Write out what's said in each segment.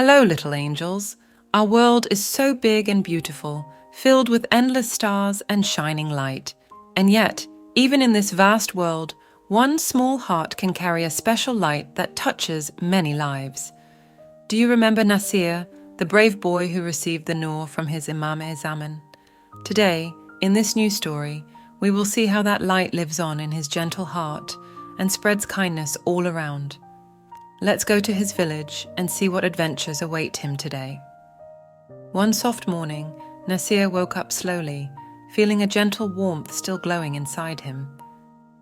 Hello, little angels. Our world is so big and beautiful, filled with endless stars and shining light. And yet, even in this vast world, one small heart can carry a special light that touches many lives. Do you remember Nasir, the brave boy who received the NUR from his Imam? Today, in this new story, we will see how that light lives on in his gentle heart and spreads kindness all around. Let's go to his village and see what adventures await him today. One soft morning, Nasir woke up slowly, feeling a gentle warmth still glowing inside him.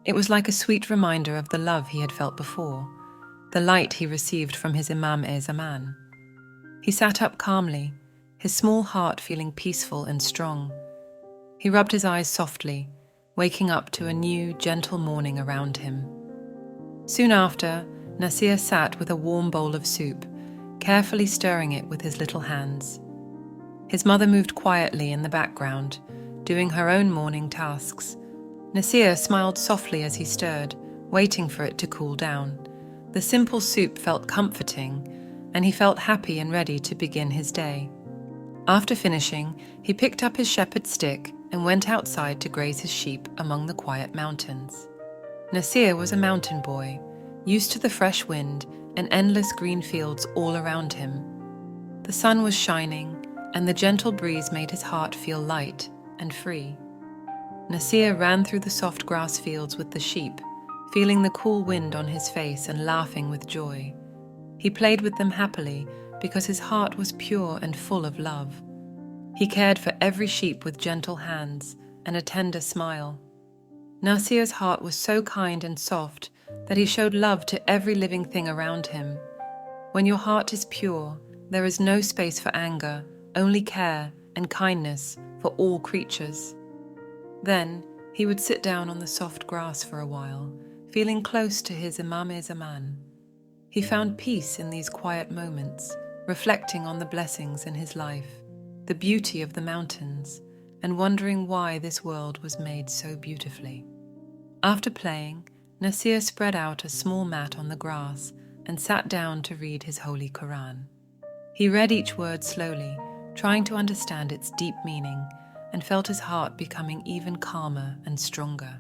It was like a sweet reminder of the love he had felt before, the light he received from his Imam. He sat up calmly, his small heart feeling peaceful and strong. He rubbed his eyes softly, waking up to a new, gentle morning around him. Soon after, Nasir sat with a warm bowl of soup, carefully stirring it with his little hands. His mother moved quietly in the background, doing her own morning tasks. Nasir smiled softly as he stirred, waiting for it to cool down. The simple soup felt comforting, and he felt happy and ready to begin his day. After finishing, he picked up his shepherd's stick and went outside to graze his sheep among the quiet mountains. Nasir was a mountain boy, used to the fresh wind and endless green fields all around him. The sun was shining, and the gentle breeze made his heart feel light and free. Nasir ran through the soft grass fields with the sheep, feeling the cool wind on his face and laughing with joy. He played with them happily because his heart was pure and full of love. He cared for every sheep with gentle hands and a tender smile. Nasir's heart was so kind and soft that he showed love to every living thing around him. When your heart is pure, there is no space for anger, only care and kindness for all creatures. Then he would sit down on the soft grass for a while, feeling close to his Imam. He found peace in these quiet moments, reflecting on the blessings in his life, the beauty of the mountains, and wondering why this world was made so beautifully. After playing, Nasir spread out a small mat on the grass and sat down to read his holy Quran. He read each word slowly, trying to understand its deep meaning, and felt his heart becoming even calmer and stronger.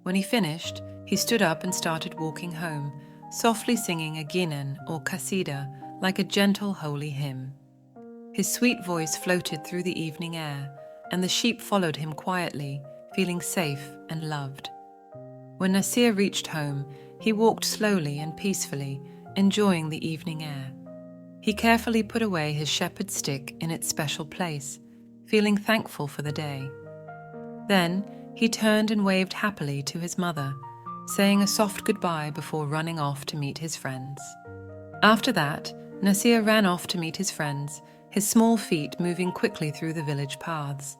When he finished, he stood up and started walking home, softly singing a ghinan or qasida like a gentle holy hymn. His sweet voice floated through the evening air, and the sheep followed him quietly, feeling safe and loved. When Nasir reached home, he walked slowly and peacefully, enjoying the evening air. He carefully put away his shepherd's stick in its special place, feeling thankful for the day. Then he turned and waved happily to his mother, saying a soft goodbye before running off to meet his friends. After that, Nasir ran off to meet his friends, his small feet moving quickly through the village paths.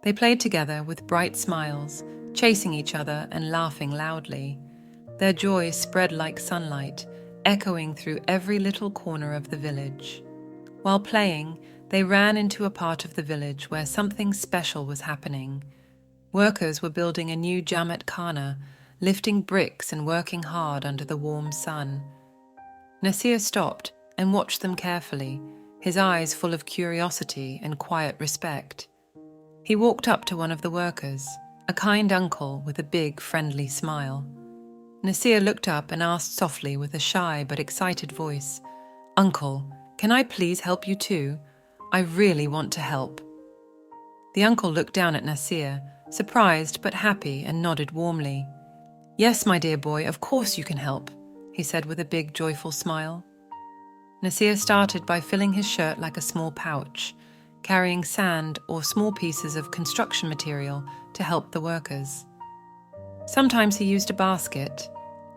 They played together with bright smiles, chasing each other and laughing loudly. Their joy spread like sunlight, echoing through every little corner of the village. While playing, they ran into a part of the village where something special was happening. Workers were building a new Jamat Khana, lifting bricks and working hard under the warm sun. Nasir stopped and watched them carefully, his eyes full of curiosity and quiet respect. He walked up to one of the workers, a kind uncle with a big, friendly smile. Nasir looked up and asked softly with a shy but excited voice, "Uncle, can I please help you too? I really want to help." The uncle looked down at Nasir, surprised but happy, and nodded warmly. "Yes, my dear boy, of course you can help," he said with a big, joyful smile. Nasir started by filling his shirt like a small pouch, carrying sand or small pieces of construction material to help the workers. Sometimes he used a basket.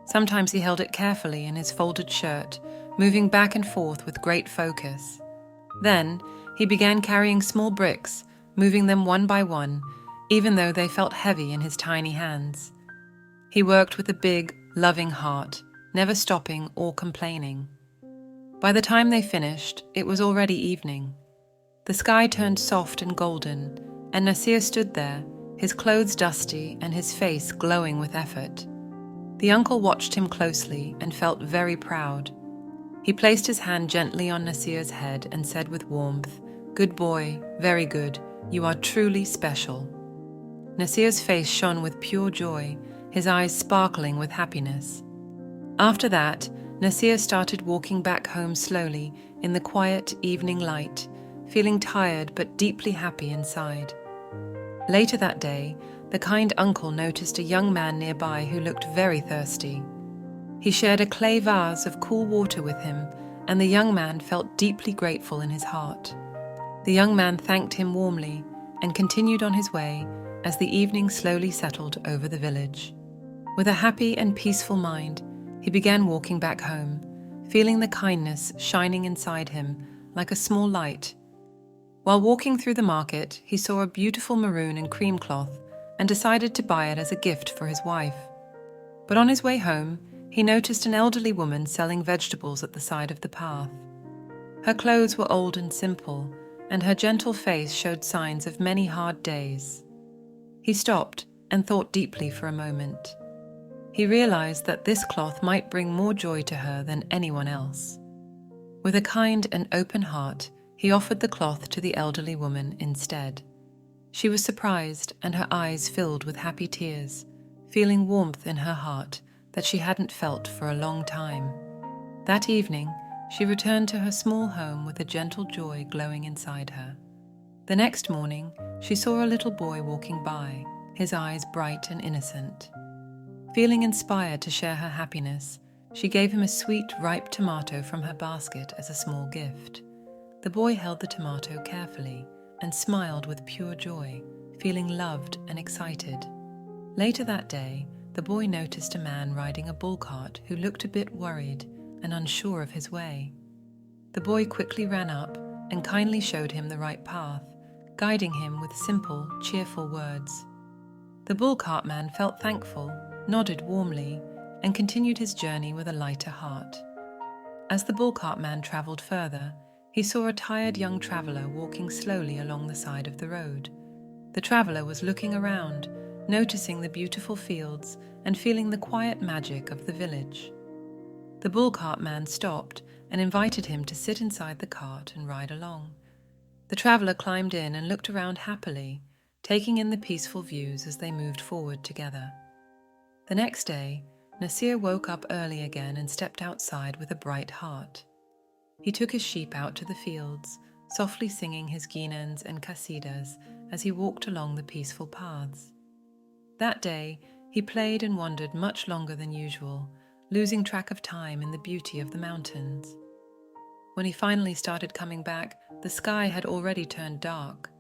Sometimes he held it carefully in his folded shirt, moving back and forth with great focus. Then he began carrying small bricks, moving them one by one, even though they felt heavy in his tiny hands. He worked with a big, loving heart, never stopping or complaining. By the time they finished, it was already evening. The sky turned soft and golden, and Nasir stood there, his clothes dusty and his face glowing with effort. The uncle watched him closely and felt very proud. He placed his hand gently on Nasir's head and said with warmth, "Good boy, very good. You are truly special." Nasir's face shone with pure joy, his eyes sparkling with happiness. After that, Nasir started walking back home slowly in the quiet evening light, feeling tired but deeply happy inside. Later that day, the kind uncle noticed a young man nearby who looked very thirsty. He shared a clay vase of cool water with him, and the young man felt deeply grateful in his heart. The young man thanked him warmly and continued on his way as the evening slowly settled over the village. With a happy and peaceful mind, he began walking back home, feeling the kindness shining inside him like a small light. While walking through the market, he saw a beautiful maroon and cream cloth and decided to buy it as a gift for his wife. But on his way home, he noticed an elderly woman selling vegetables at the side of the path. Her clothes were old and simple, and her gentle face showed signs of many hard days. He stopped and thought deeply for a moment. He realized that this cloth might bring more joy to her than anyone else. With a kind and open heart, he offered the cloth to the elderly woman instead. She was surprised, and her eyes filled with happy tears, feeling warmth in her heart that she hadn't felt for a long time. That evening, she returned to her small home with a gentle joy glowing inside her. The next morning, she saw a little boy walking by, his eyes bright and innocent. Feeling inspired to share her happiness, she gave him a sweet, ripe tomato from her basket as a small gift. The boy held the tomato carefully and smiled with pure joy, feeling loved and excited. Later that day, the boy noticed a man riding a bull cart who looked a bit worried and unsure of his way. The boy quickly ran up and kindly showed him the right path, guiding him with simple, cheerful words. The bull cart man felt thankful, nodded warmly, and continued his journey with a lighter heart. As the bull cart man travelled further, he saw a tired young traveller walking slowly along the side of the road. The traveller was looking around, noticing the beautiful fields and feeling the quiet magic of the village. The bull cart man stopped and invited him to sit inside the cart and ride along. The traveller climbed in and looked around happily, taking in the peaceful views as they moved forward together. The next day, Nasir woke up early again and stepped outside with a bright heart. He took his sheep out to the fields, softly singing his ginans and qasidas as he walked along the peaceful paths. That day, he played and wandered much longer than usual, losing track of time in the beauty of the mountains. When he finally started coming back, the sky had already turned dark.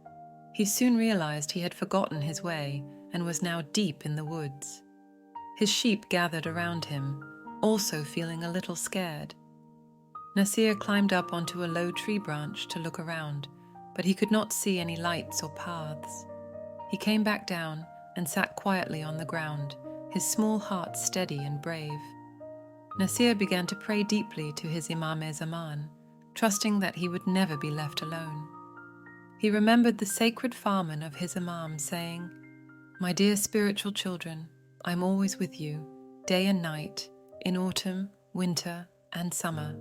He soon realized he had forgotten his way and was now deep in the woods. His sheep gathered around him, also feeling a little scared. Nasir climbed up onto a low tree branch to look around, but he could not see any lights or paths. He came back down and sat quietly on the ground, his small heart steady and brave. Nasir began to pray deeply to his Imam-e-Zaman, trusting that he would never be left alone. He remembered the sacred Farman of his Imam saying, "My dear spiritual children, I'm always with you, day and night, in autumn, winter, and summer.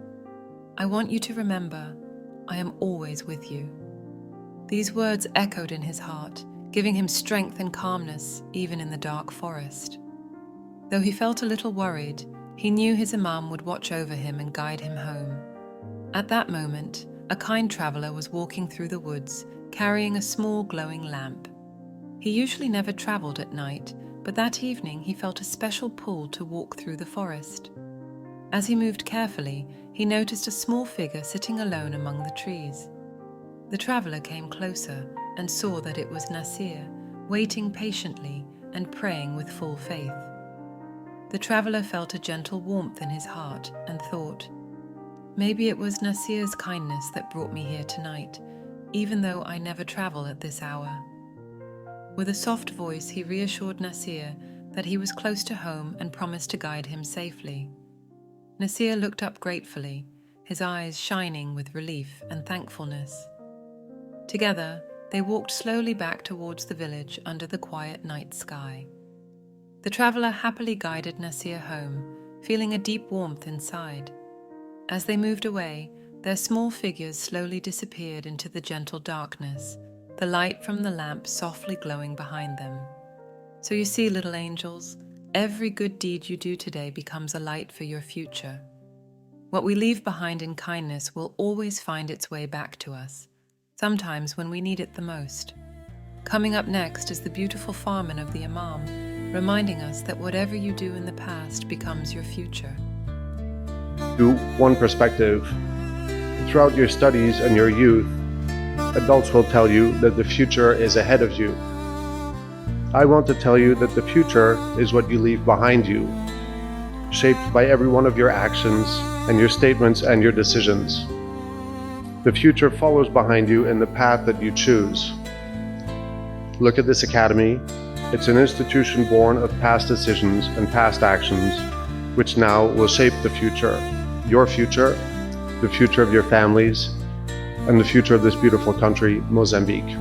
I want you to remember, I am always with you." These words echoed in his heart, giving him strength and calmness even in the dark forest. Though he felt a little worried, he knew his Imam would watch over him and guide him home. At that moment, a kind traveller was walking through the woods, carrying a small glowing lamp. He usually never travelled at night, but that evening he felt a special pull to walk through the forest. As he moved carefully, he noticed a small figure sitting alone among the trees. The traveller came closer and saw that it was Nasir, waiting patiently and praying with full faith. The traveller felt a gentle warmth in his heart and thought, maybe it was Nasir's kindness that brought me here tonight, even though I never travel at this hour. With a soft voice, he reassured Nasir that he was close to home and promised to guide him safely. Nasir looked up gratefully, his eyes shining with relief and thankfulness. Together, they walked slowly back towards the village under the quiet night sky. The traveller happily guided Nasir home, feeling a deep warmth inside. As they moved away, their small figures slowly disappeared into the gentle darkness, the light from the lamp softly glowing behind them. So you see, little angels, every good deed you do today becomes a light for your future. What we leave behind in kindness will always find its way back to us, sometimes when we need it the most. Coming up next is the beautiful Farman of the Imam, reminding us that whatever you do in the past becomes your future. To one perspective, throughout your studies and your youth, adults will tell you that the future is ahead of you. I want to tell you that the future is what you leave behind you, shaped by every one of your actions and your statements and your decisions. The future follows behind you in the path that you choose. Look at this academy. It's an institution born of past decisions and past actions, which now will shape the future, the future of your families, and the future of this beautiful country, Mozambique.